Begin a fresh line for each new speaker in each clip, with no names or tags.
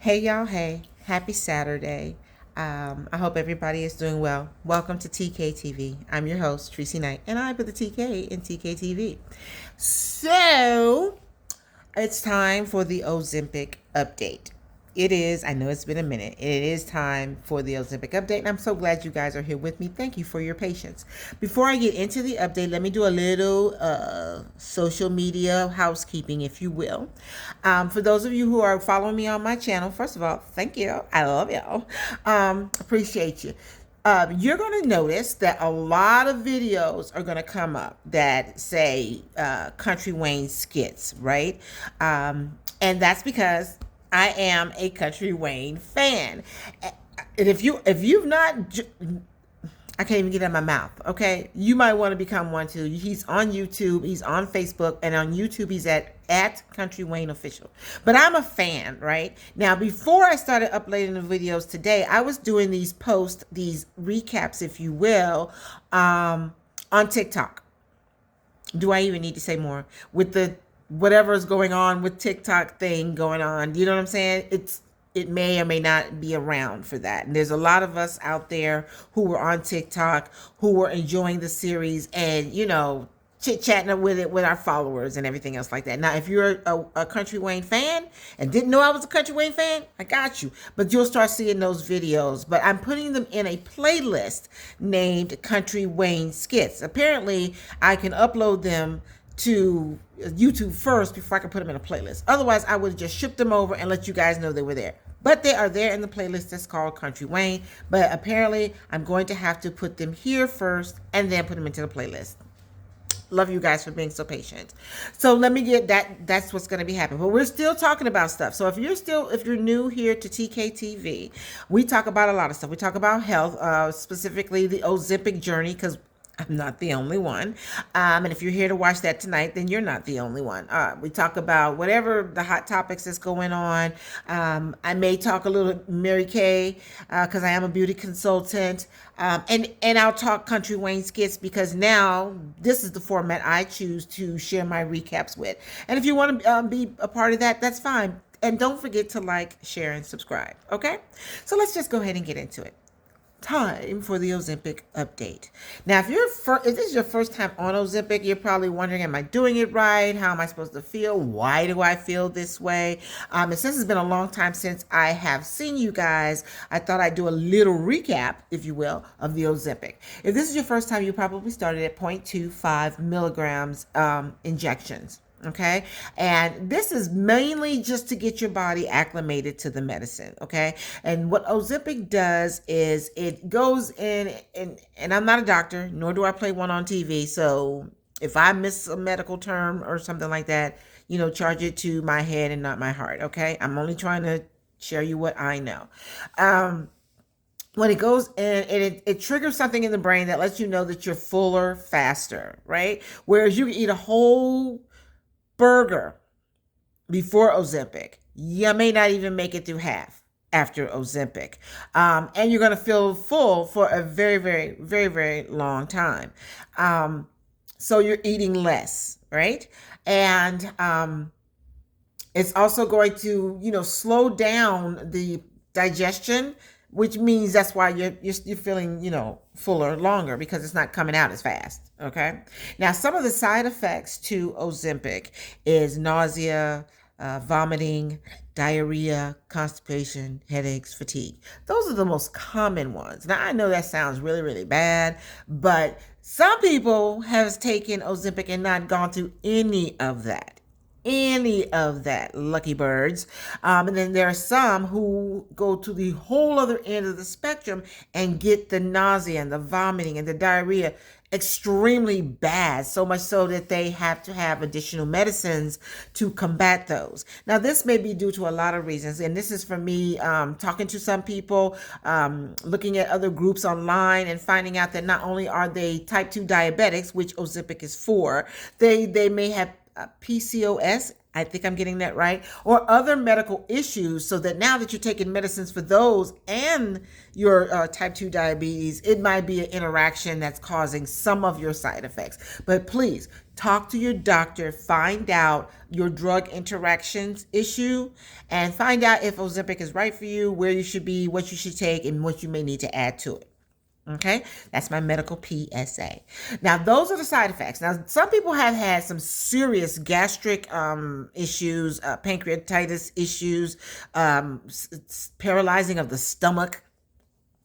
Hey y'all, hey, happy Saturday. I hope everybody is doing well. Welcome to TKTV. I'm your host, Tracy Knight, and I put the TK in TKTV. So, it's time for the Ozempic update. It is, I know it's been a minute. It is time for the Ozempic update, and I'm so glad you guys are here with me. Thank you for your patience. Before I get into the update, let me do a little social media housekeeping, if you will. For those of you who are following me on my channel, first of all, thank you. I love y'all. Appreciate you. You're going to notice that a lot of videos are going to come up that say Country Wayne skits, right? And that's because I am a Country Wayne fan. And if you've not, I can't even get it in my mouth. Okay, you might want to become one too. He's on YouTube, he's on Facebook, and on YouTube he's at Country Wayne Official. But I'm a fan, right? Now, before I started uploading the videos today, I was doing these posts, these recaps, if you will, on TikTok. Do I even need to say more? With the whatever is going on with TikTok thing going on, you know what I'm saying? It may or may not be around for that. And there's a lot of us out there who were on TikTok who were enjoying the series and, chit-chatting with it with our followers and everything else like that. Now, if you're a Country Wayne fan and didn't know I was a Country Wayne fan, I got you. But you'll start seeing those videos. But I'm putting them in a playlist named Country Wayne Skits. Apparently, I can upload them to YouTube first before I can put them in a playlist. Otherwise, I would just ship them over and let you guys know they were there. But they are there in the playlist that's called Country Wayne. But apparently, I'm going to have to put them here first and then put them into the playlist. Love you guys for being so patient. So let me get that. That's what's going to be happening. But we're still talking about stuff. So if you're new here to TKTV, we talk about a lot of stuff. We talk about health, specifically the Ozempic journey, because I'm not the only one. And if you're here to watch that tonight, then you're not the only one. We talk about whatever the hot topics that's going on. I may talk a little Mary Kay because I am a beauty consultant. And I'll talk Country Wayne skits because now this is the format I choose to share my recaps with. And if you want to be a part of that, that's fine. And don't forget to like, share, and subscribe. Okay? So let's just go ahead and get into it. Time for the Ozempic update. Now, if this is your first time on Ozempic, you're probably wondering, am I doing it right? How am I supposed to feel? Why do I feel this way? And since it's been a long time since I have seen you guys, I thought I'd do a little recap, if you will, of the Ozempic. If this is your first time, you probably started at 0.25 milligrams injections. Okay. And this is mainly just to get your body acclimated to the medicine. Okay. And what Ozempic does is it goes in, and I'm not a doctor, nor do I play one on TV. So if I miss a medical term or something like that, charge it to my head and not my heart. Okay. I'm only trying to share you what I know. When it goes in, it triggers something in the brain that lets you know that you're fuller faster, right? Whereas you can eat a whole burger before Ozempic, you may not even make it through half after Ozempic. And you're going to feel full for a very, very, very, very long time. So you're eating less, right? And it's also going to, slow down the digestion, which means that's why you're feeling, fuller longer because it's not coming out as fast. Okay. Now, some of the side effects to Ozempic is nausea, vomiting, diarrhea, constipation, headaches, fatigue. Those are the most common ones. Now, I know that sounds really, really bad, but some people have taken Ozempic and not gone through any of that. Lucky birds. And then there are some who go to the whole other end of the spectrum and get the nausea and the vomiting and the diarrhea extremely bad, so much so that they have to have additional medicines to combat those. Now, this may be due to a lot of reasons, and this is for me talking to some people, looking at other groups online and finding out that not only are they type 2 diabetics, which Ozempic is for, they may have PCOS. I think I'm getting that right, or other medical issues, so that now that you're taking medicines for those and your type 2 diabetes, it might be an interaction that's causing some of your side effects. But please talk to your doctor, find out your drug interactions issue, and find out if Ozempic is right for you, where you should be, what you should take, and what you may need to add to it. Okay, that's my medical PSA. Now, those are the side effects. Now, some people have had some serious gastric issues, pancreatitis issues, paralyzing of the stomach.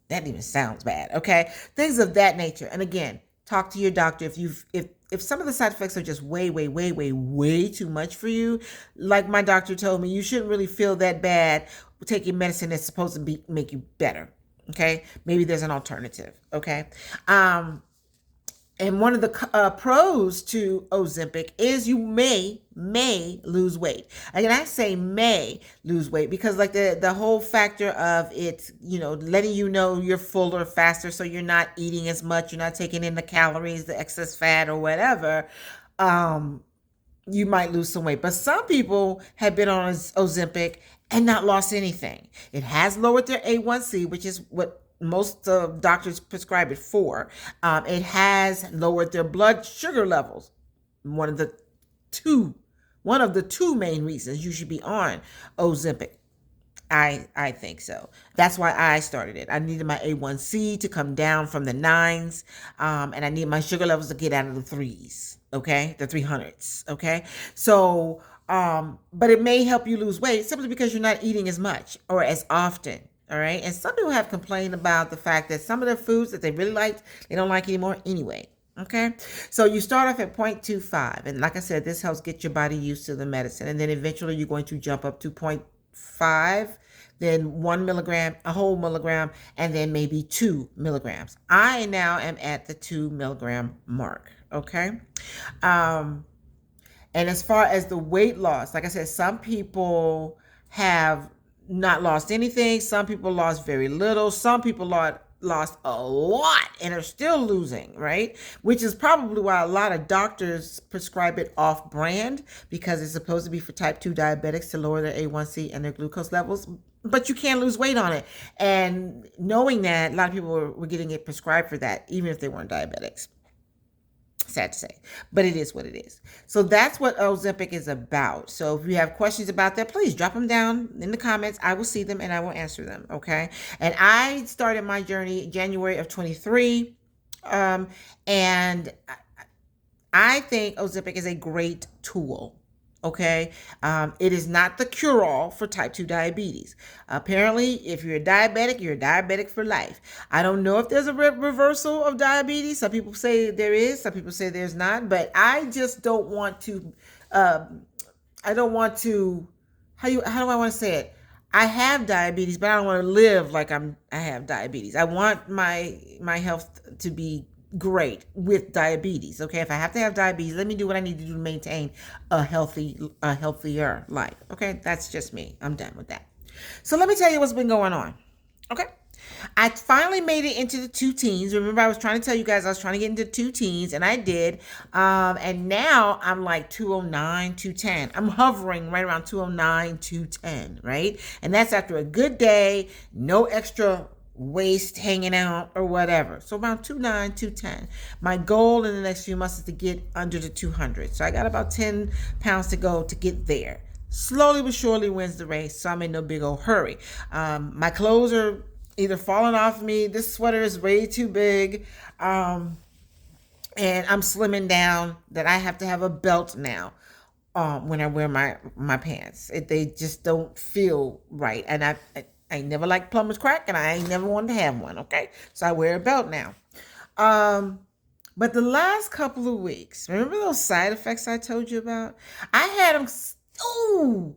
That even sounds bad. Okay, things of that nature. And again, talk to your doctor if some of the side effects are just way too much for you. Like my doctor told me, you shouldn't really feel that bad taking medicine that's supposed to make you better. Okay, maybe there's an alternative. Okay, and one of the pros to Ozempic is you may lose weight. Again, I say may lose weight because like the whole factor of it, letting you know you're fuller faster, so you're not eating as much, you're not taking in the calories, the excess fat or whatever. You might lose some weight. But some people have been on Ozempic and not lost anything. It has lowered their A1C, which is what most doctors prescribe it for. It has lowered their blood sugar levels. One of the two main reasons you should be on Ozempic. I think so. That's why I started it. I needed my A1C to come down from the 9s, and I need my sugar levels to get out of the 3s. Okay, the 300s. Okay, so but it may help you lose weight simply because you're not eating as much or as often. All right, and some people have complained about the fact that some of their foods that they really liked, they don't like anymore anyway. Okay, so you start off at 0.25, and like I said, this helps get your body used to the medicine, and then eventually you're going to jump up to 0.5, then 1 milligram, a whole milligram, and then maybe 2 milligrams. I now am at the 2 milligram mark. Okay. And as far as the weight loss, like I said, some people have not lost anything. Some people lost very little. Some people lost a lot and are still losing, right? Which is probably why a lot of doctors prescribe it off brand, because it's supposed to be for type 2 diabetics to lower their A1C and their glucose levels. But you can't lose weight on it. And knowing that, a lot of people were getting it prescribed for that, even if they weren't diabetics. Sad to say, but it is what it is. So that's what Ozempic is about. So if you have questions about that, please drop them down in the comments. I will see them and I will answer them. Okay. And I started my journey January of 23. And I think Ozempic is a great tool. Okay. It is not the cure-all for type 2 diabetes. Apparently, if you're a diabetic for life. I don't know if there's a reversal of diabetes. Some people say there is, some people say there's not, but I just don't want to, how do I want to say it? I have diabetes, but I don't want to live like I have diabetes. I want my health to be great with diabetes. Okay, if I have to have diabetes, let me do what I need to do to maintain a healthier life. Okay, that's just me. I'm done with that. So let me tell you what's been going on. Okay, I finally made it into the 2 teens. Remember, I was trying to tell you guys I was trying to get into 2 teens, and I did. And now I'm like 209, 210. I'm hovering right around 209, 210, right? And that's after a good day, no extra waist hanging out or whatever. So around 209, 210. My goal in the next few months is to get under the 200. So I got about 10 pounds to go to get there. Slowly but surely wins the race, so I'm in no big old hurry. My clothes are either falling off me. This sweater is way too big. And I'm slimming down that I have to have a belt now. When I wear my pants, they just don't feel right. And I never liked plumber's crack, and I ain't never wanted to have one, okay? So I wear a belt now. But the last couple of weeks, remember those side effects I told you about? I had them, hold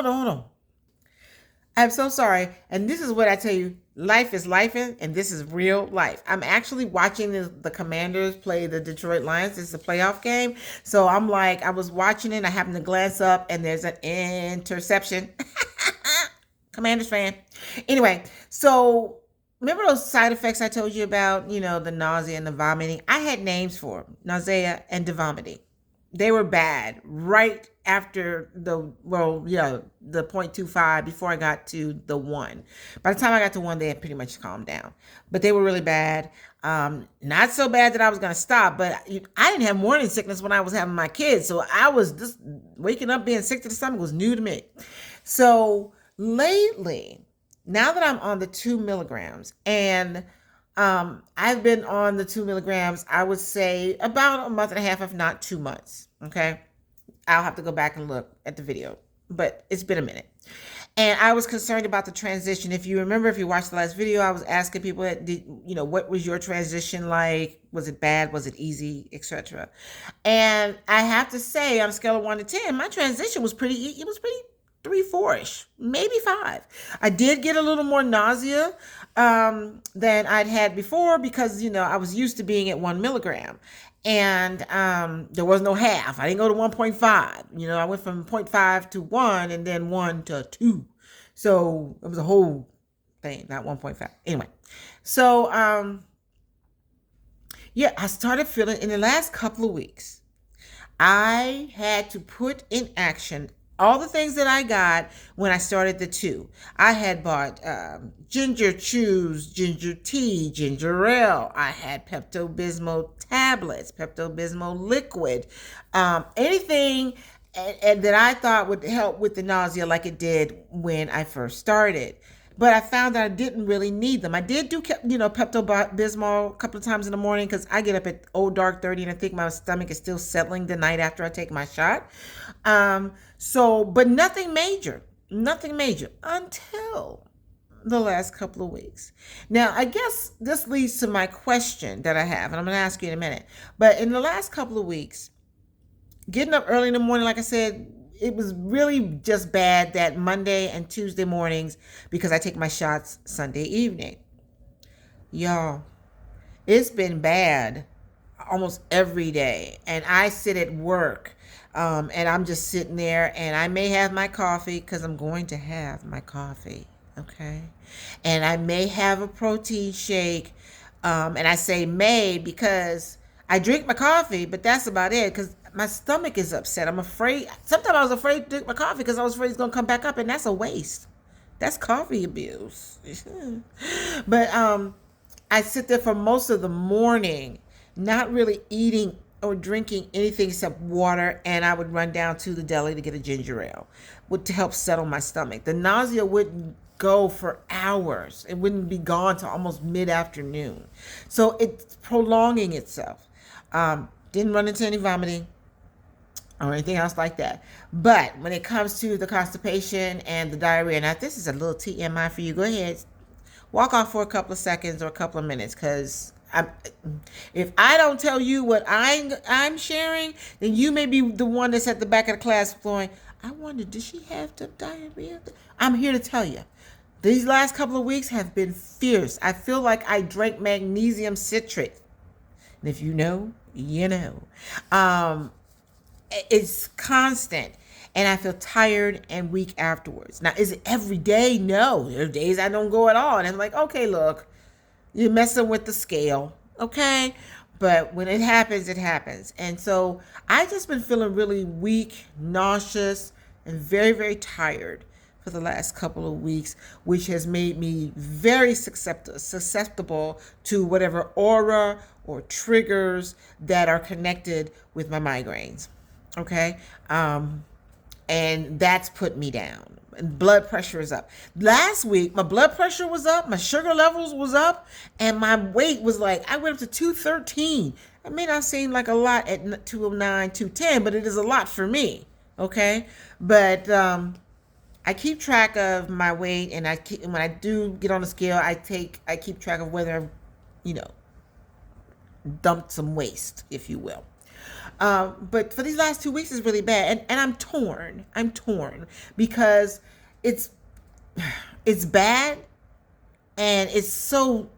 on. I'm so sorry. And this is what I tell you, life is lifing, and this is real life. I'm actually watching the Commanders play the Detroit Lions. It's a playoff game. So I'm like, I was watching it. I happened to glance up, and there's an interception. Commanders fan. Anyway, so remember those side effects I told you about, the nausea and the vomiting? I had names for them, nausea and the vomiting. they were bad right after the 0.25 before I got to the 1. By the time I got to 1, they had pretty much calmed down, but they were really bad. Not so bad that I was going to stop, but I didn't have morning sickness when I was having my kids, so I was just waking up being sick to the stomach was new to me. So lately, now that I'm on the 2 milligrams, and I've been on the 2 milligrams, I would say about a month and a half, if not 2 months. Okay. I'll have to go back and look at the video, but it's been a minute. And I was concerned about the transition. If you remember, if you watched the last video, I was asking people, what was your transition like? Was it bad? Was it easy, etc.? And I have to say, on a scale of 1 to 10, my transition was pretty 3, 4-ish, maybe 5. I did get a little more nausea than I'd had before because, I was used to being at 1 milligram. And there was no half. I didn't go to 1.5. I went from 0.5 to 1 and then 1 to 2. So it was a whole thing, not 1.5. Anyway, so I started feeling in the last couple of weeks, I had to put in action all the things that I got when I started the 2. I had bought ginger chews, ginger tea, ginger ale. I had Pepto-Bismol tablets, Pepto-Bismol liquid, anything that I thought would help with the nausea like it did when I first started. But I found that I didn't really need them. I did do, Pepto-Bismol a couple of times in the morning because I get up at dark 30 and I think my stomach is still settling the night after I take my shot. But nothing major until the last couple of weeks. Now, I guess this leads to my question that I have, and I'm going to ask you in a minute. But in the last couple of weeks, getting up early in the morning, like I said, it was really just bad that Monday and Tuesday mornings because I take my shots Sunday evening. Y'all, it's been bad almost every day. And I sit at work and I'm just sitting there and I may have my coffee because I'm going to have my coffee. Okay. And I may have a protein shake. And I say may because I drink my coffee, but that's about it because my stomach is upset. I'm afraid. Sometimes I was afraid to drink my coffee because I was afraid it's going to come back up, and that's a waste. That's coffee abuse. But I sit there for most of the morning, not really eating or drinking anything except water, and I would run down to the deli to get a ginger ale to help settle my stomach. The nausea wouldn't go for hours. It wouldn't be gone till almost mid-afternoon. So it's prolonging itself. Didn't run into any vomiting or anything else like that. But when it comes to the constipation and the diarrhea, now this is a little TMI for you. Go ahead, walk off for a couple of seconds or a couple of minutes, because if I don't tell you what I'm sharing, then you may be the one that's at the back of the class going, I wonder, did she have the diarrhea? I'm here to tell you, these last couple of weeks have been fierce. I feel like I drank magnesium citrate. And if you know, you know. It's constant. And I feel tired and weak afterwards. Now, is it every day? No. There are days I don't go at all. And I'm like, okay, look, you're messing with the scale. Okay? But when it happens, it happens. And so I've just been feeling really weak, nauseous, and very, very tired for the last couple of weeks, which has made me very susceptible to whatever aura or triggers that are connected with my migraines. Okay? And that's put me down. Blood pressure is up. Last week, my blood pressure was up, my sugar levels was up, and my weight was like, I went up to 213. It may not seem like a lot at 209, 210, but it is a lot for me. Okay? But I keep track of my weight, and when I do get on the scale, I keep track of whether I've, dumped some waste, if you will. But for these last 2 weeks, it's really bad. And I'm torn. Because it's bad. And it's so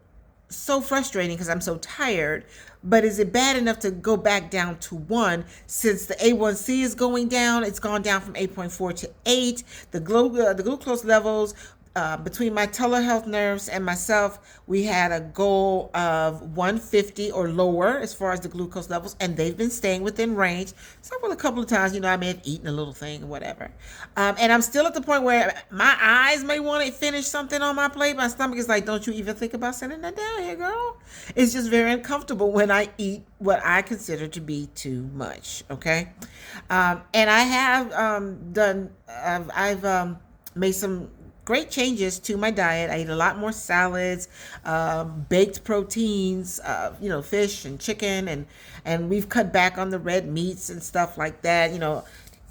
frustrating because I'm so tired. But is it bad enough to go back down to 1 since the A1C is going down? It's gone down from 8.4 to 8. The glucose levels between my telehealth nurse and myself, we had a goal of 150 or lower as far as the glucose levels, and they've been staying within range. So, well, a couple of times, I may have eaten a little thing or whatever. And I'm still at the point where my eyes may want to finish something on my plate. My stomach is like, don't you even think about sending that down here, girl. It's just very uncomfortable when I eat what I consider to be too much. Okay. And I have I've made some great changes to my diet. I eat a lot more salads, baked proteins, fish and chicken, and we've cut back on the red meats and stuff like that.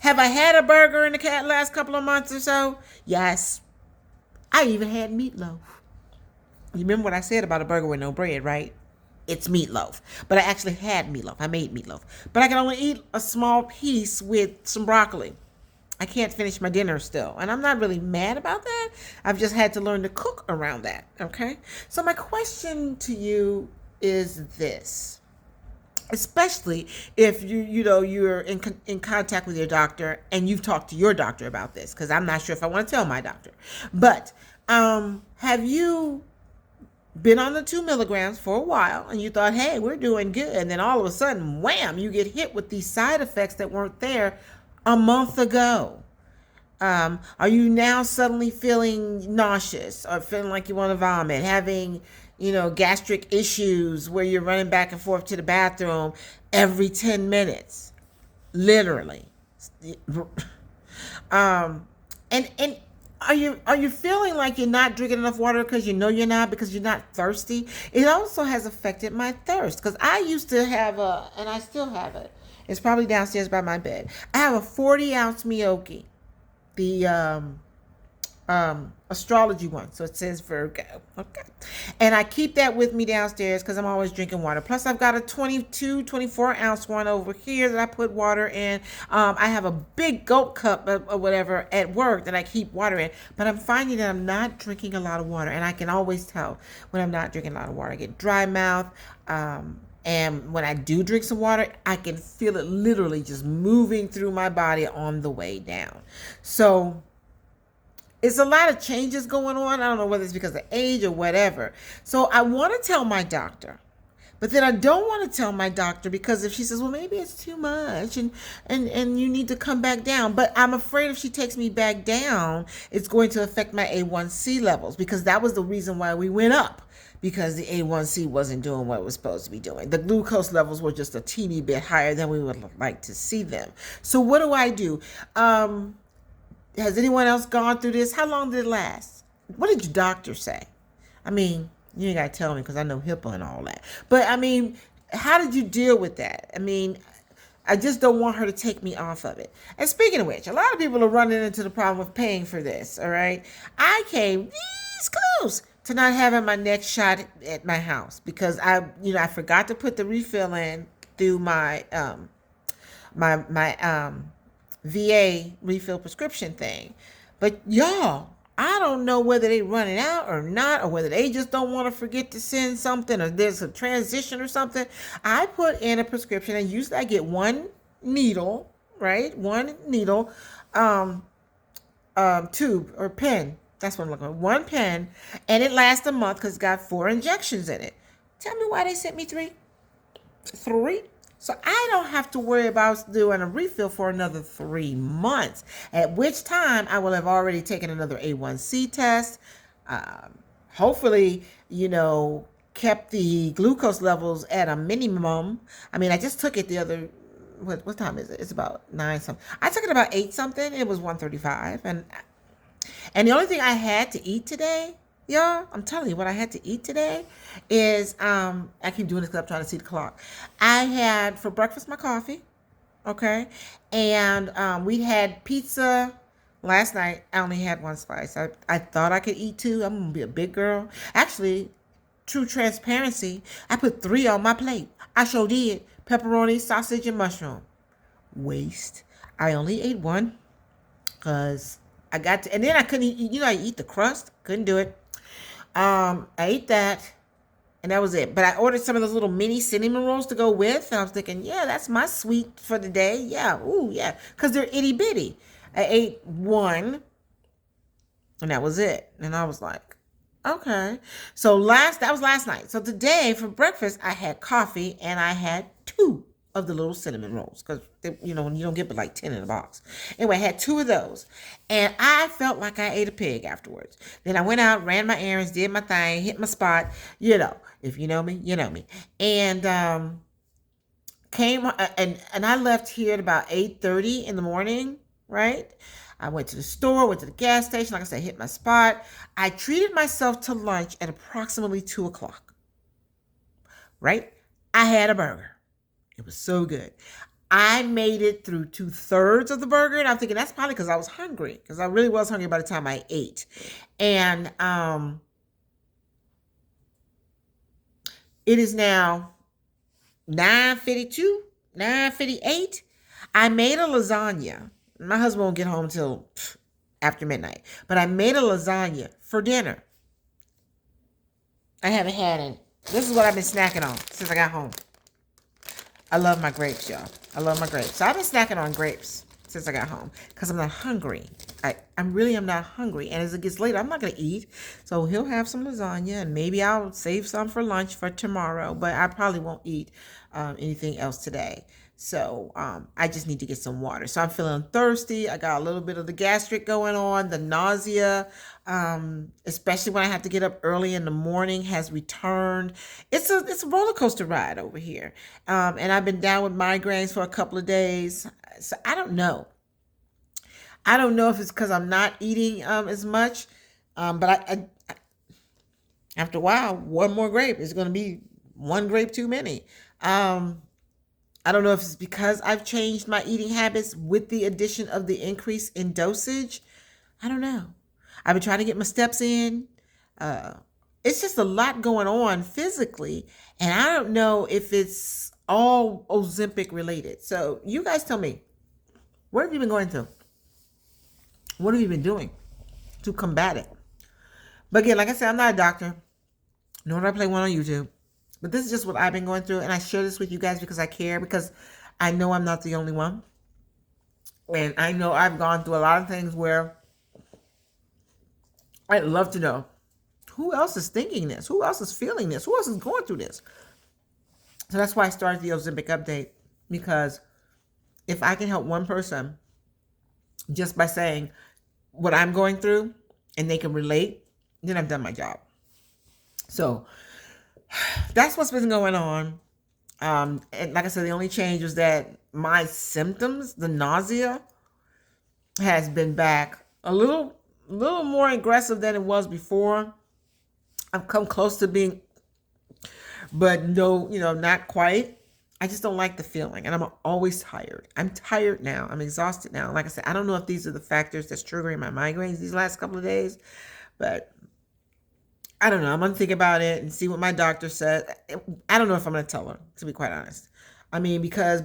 Have I had a burger in the last couple of months or so? Yes. I even had meatloaf. You remember what I said about a burger with no bread, right? It's meatloaf. But I actually had meatloaf. I made meatloaf. But I can only eat a small piece with some broccoli. I can't finish my dinner still. And I'm not really mad about that. I've just had to learn to cook around that. Okay? So my question to you is this. Especially if you're in contact with your doctor and you've talked to your doctor about this, because I'm not sure if I want to tell my doctor. But have you been on the 2 milligrams for a while and you thought, hey, we're doing good, and then all of a sudden, wham, you get hit with these side effects that weren't there a month ago? Are you now suddenly feeling nauseous or feeling like you want to vomit, having gastric issues where you're running back and forth to the bathroom every 10 minutes, literally? And are you feeling like you're not drinking enough water because you're not, because you're not thirsty? It also has affected my thirst, because I used to have and I still have it. It's probably downstairs by my bed. I have a 40-ounce Miyoki, the astrology one, so it says Virgo. Okay, and I keep that with me downstairs because I'm always drinking water. Plus I've got a 24-ounce one over here that I put water in. I have a big gulp cup or whatever at work that I keep water in, but I'm finding that I'm not drinking a lot of water, and I can always tell when I'm not drinking a lot of water. I get dry mouth, and when I do drink some water, I can feel it literally just moving through my body on the way down. So it's a lot of changes going on. I don't know whether it's because of age or whatever. So I want to tell my doctor, but then I don't want to tell my doctor because if she says, well, maybe it's too much and you need to come back down. But I'm afraid if she takes me back down, it's going to affect my A1C levels, because that was the reason why we went up, because the A1C wasn't doing what it was supposed to be doing. The glucose levels were just a teeny bit higher than we would like to see them. So what do? Has anyone else gone through this? How long did it last? What did your doctor say? I mean, you ain't got to tell me because I know HIPAA and all that. But I mean, how did you deal with that? I mean, I just don't want her to take me off of it. And speaking of which, a lot of people are running into the problem of paying for this, all right? I came this close to not having my next shot at my house because I forgot to put the refill in through my VA refill prescription thing. But y'all, I don't know whether they run it out or not, or whether they just don't want to forget to send something, or there's a transition or something. I put in a prescription, and usually I get one needle, right? One needle, tube or pen. That's what I'm looking for. One pen, and it lasts a month because it's got 4 injections in it. Tell me why they sent me 3? 3? So I don't have to worry about doing a refill for another 3 months, at which time I will have already taken another A1C test, hopefully, kept the glucose levels at a minimum. I mean, I just took it the other, what time is it? It's about 9 something. I took it about 8 something. It was 135. And the only thing I had to eat today, y'all, I'm telling you, what I had to eat today is, I keep doing this because I'm trying to see the clock. I had for breakfast my coffee, okay? And we had pizza last night. I only had 1 slice. I thought I could eat 2. I'm going to be a big girl. Actually, true transparency, I put 3 on my plate. I sure did. Pepperoni, sausage, and mushroom. Waste. I only ate 1 because I got to, and then I couldn't eat, I eat the crust. Couldn't do it. I ate that, and that was it. But I ordered some of those little mini cinnamon rolls to go with, and I was thinking, yeah, that's my sweet for the day. Yeah, ooh, yeah, because they're itty bitty. I ate 1, And that was it. And I was like, okay. So that was last night. So today for breakfast, I had coffee and I had two of the little cinnamon rolls because, you don't get but like 10 in a box. Anyway, I had two of those and I felt like I ate a pig afterwards. Then I went out, ran my errands, did my thing, hit my spot. If you know me, you know me. And came and I left here at about 8:30 in the morning, right? I went to the store, went to the gas station. Like I said, hit my spot. I treated myself to lunch at approximately 2 o'clock, right? I had a burger. It was so good. I made it through 2/3 of the burger, and I'm thinking that's probably because I was hungry, because I really was hungry by the time I ate. And it is now 9:52, 9:58. I made a lasagna. My husband won't get home till after midnight, but I made a lasagna for dinner. I haven't had it. This is what I've been snacking on since I got home. I love my grapes, y'all. I love my grapes. So I've been snacking on grapes since I got home because I'm not hungry. I'm not hungry. And as it gets later, I'm not going to eat. So he'll have some lasagna and maybe I'll save some for lunch for tomorrow. But I probably won't eat anything else today. So I just need to get some water. So I'm feeling thirsty. I got a little bit of the gastric going on. The nausea, especially when I have to get up early in the morning, has returned. It's a roller coaster ride over here. And I've been down with migraines for a couple of days. So I don't know. I don't know if it's because I'm not eating as much. But I after a while, one more grape is going to be one grape too many. I don't know if it's because I've changed my eating habits with the addition of the increase in dosage. I don't know. I've been trying to get my steps in. It's just a lot going on physically. And I don't know if it's all Ozempic related. So you guys tell me, what have you been going through? What have you been doing to combat it? But again, like I said, I'm not a doctor, nor do I play one on YouTube. But this is just what I've been going through. And I share this with you guys because I care, because I know I'm not the only one. And I know I've gone through a lot of things where I'd love to know who else is thinking this, who else is feeling this, who else is going through this. So that's why I started the Ozempic update, because if I can help one person just by saying what I'm going through and they can relate, then I've done my job. So that's what's been going on. And like I said, the only change was that my symptoms, the nausea, has been back a little more aggressive than it was before. I've come close to being, but no, not quite. I just don't like the feeling, and I'm always tired. I'm tired now. I'm exhausted now. Like I said, I don't know if these are the factors that's triggering my migraines these last couple of days, but I don't know. I'm going to think about it and see what my doctor says. I don't know if I'm going to tell her, to be quite honest. I mean, because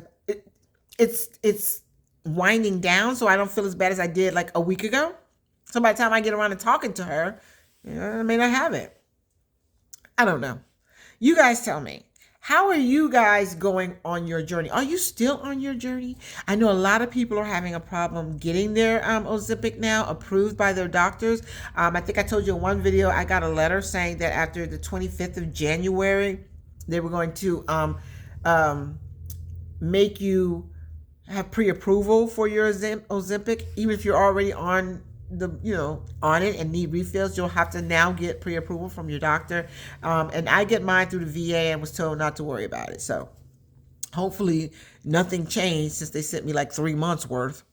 it's winding down, so I don't feel as bad as I did like a week ago. So by the time I get around to talking to her, I may not have it. I don't know. You guys tell me. How are you guys going on your journey? Are you still on your journey? I know a lot of people are having a problem getting their Ozempic now approved by their doctors. I think I told you in one video, I got a letter saying that after the 25th of January, they were going to make you have pre-approval for your Ozempic. Even if you're already on on it and need refills, you'll have to now get pre-approval from your doctor. And I get mine through the VA and was told not to worry about it. So hopefully nothing changed since they sent me like 3 months worth.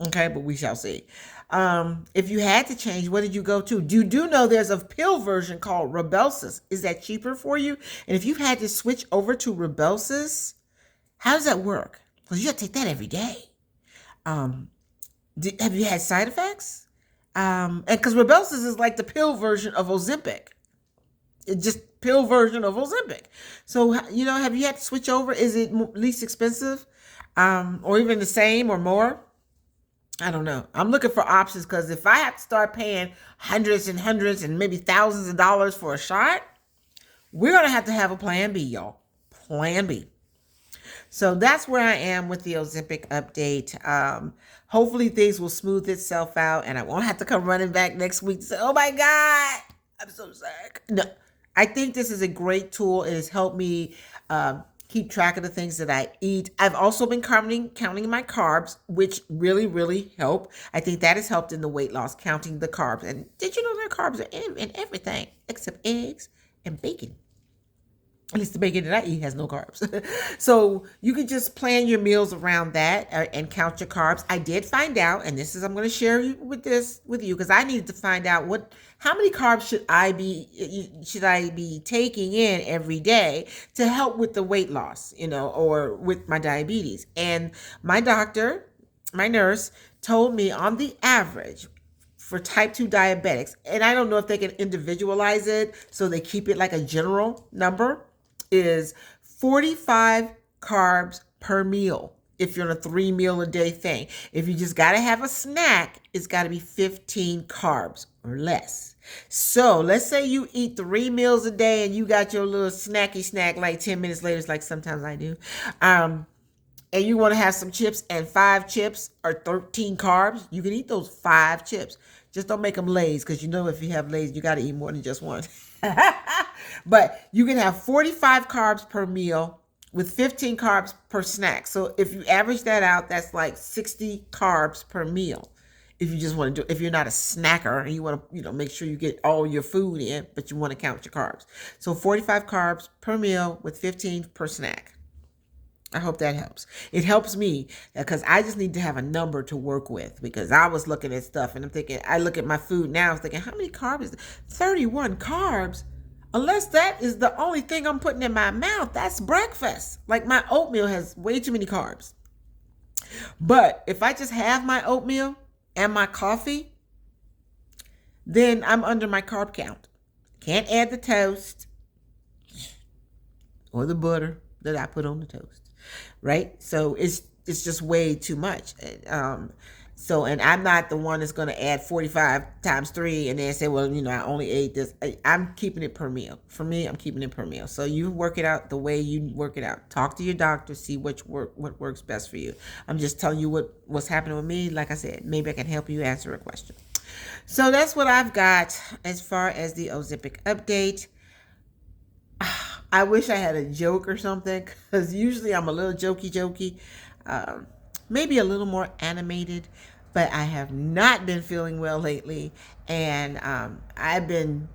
Okay, but we shall see. If you had to change, what did you go to? You do know there's a pill version called Rybelsus. Is that cheaper for you? And if you had to switch over to Rybelsus, how does that work? Because you have to take that every day. Have you had side effects? And because Rybelsus is like the pill version of Ozempic. It's just pill version of Ozempic. So, have you had to switch over? Is it least expensive? Or even the same or more? I don't know. I'm looking for options, because if I have to start paying hundreds and hundreds and maybe thousands of dollars for a shot, we're going to have a plan B, y'all. Plan B. So that's where I am with the Ozempic update. Hopefully things will smooth itself out and I won't have to come running back next week to say, oh my God, I'm so sick. No, I think this is a great tool. It has helped me keep track of the things that I eat. I've also been counting my carbs, which really help. I think that has helped in the weight loss, counting the carbs. And did you know that carbs are in everything except eggs and bacon? At least the bacon that I eat has no carbs. So you can just plan your meals around that and count your carbs. I did find out, and I'm going to share with you because I needed to find out how many carbs should I be taking in every day to help with the weight loss, or with my diabetes. And my nurse told me on the average for type 2 diabetics, and I don't know if they can individualize it, so they keep it like a general number, is 45 carbs per meal if you're on a 3 meal a day thing. If you just got to have a snack, it's got to be 15 carbs or less. So let's say you eat 3 meals a day and you got your little snacky snack like 10 minutes later, like sometimes I do. And you want to have some chips, and 5 chips are 13 carbs. You can eat those 5 chips. Just don't make them Lay's, because if you have Lay's, you got to eat more than just one. But you can have 45 carbs per meal with 15 carbs per snack. So if you average that out, that's like 60 carbs per meal. If you just want to if you're not a snacker and you want to, make sure you get all your food in, but you want to count your carbs. So 45 carbs per meal with 15 per snack. I hope that helps. It helps me because I just need to have a number to work with, because I was looking at stuff and I'm thinking, I look at my food now, I'm thinking, how many carbs is 31 carbs? Unless that is the only thing I'm putting in my mouth, that's breakfast. Like my oatmeal has way too many carbs. But if I just have my oatmeal and my coffee, then I'm under my carb count. Can't add the toast or the butter that I put on the toast. Right? So it's just way too much. And I'm not the one that's going to add 45 times 3 and then say, well, I only ate this. I'm keeping it per meal. For me, I'm keeping it per meal. So you work it out the way you work it out. Talk to your doctor, see what works best for you. I'm just telling you what's happening with me. Like I said, maybe I can help you answer a question. So that's what I've got as far as the Ozempic update. I wish I had a joke or something, because usually I'm a little jokey, maybe a little more animated, but I have not been feeling well lately, and I've been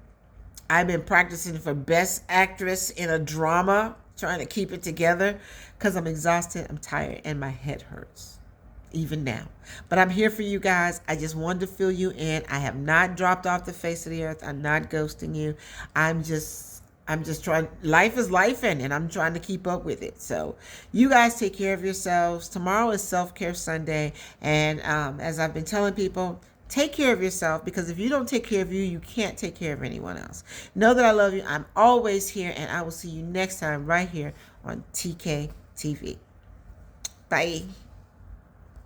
practicing for Best Actress in a Drama, trying to keep it together, because I'm exhausted, I'm tired, and my head hurts, even now. But I'm here for you guys. I just wanted to fill you in. I have not dropped off the face of the earth. I'm not ghosting you. I'm just trying. Life is life, and I'm trying to keep up with it. So you guys take care of yourselves. Tomorrow is Self-Care Sunday. And as I've been telling people, take care of yourself, because if you don't take care of you, you can't take care of anyone else. Know that I love you. I'm always here, and I will see you next time right here on TK TV. Bye.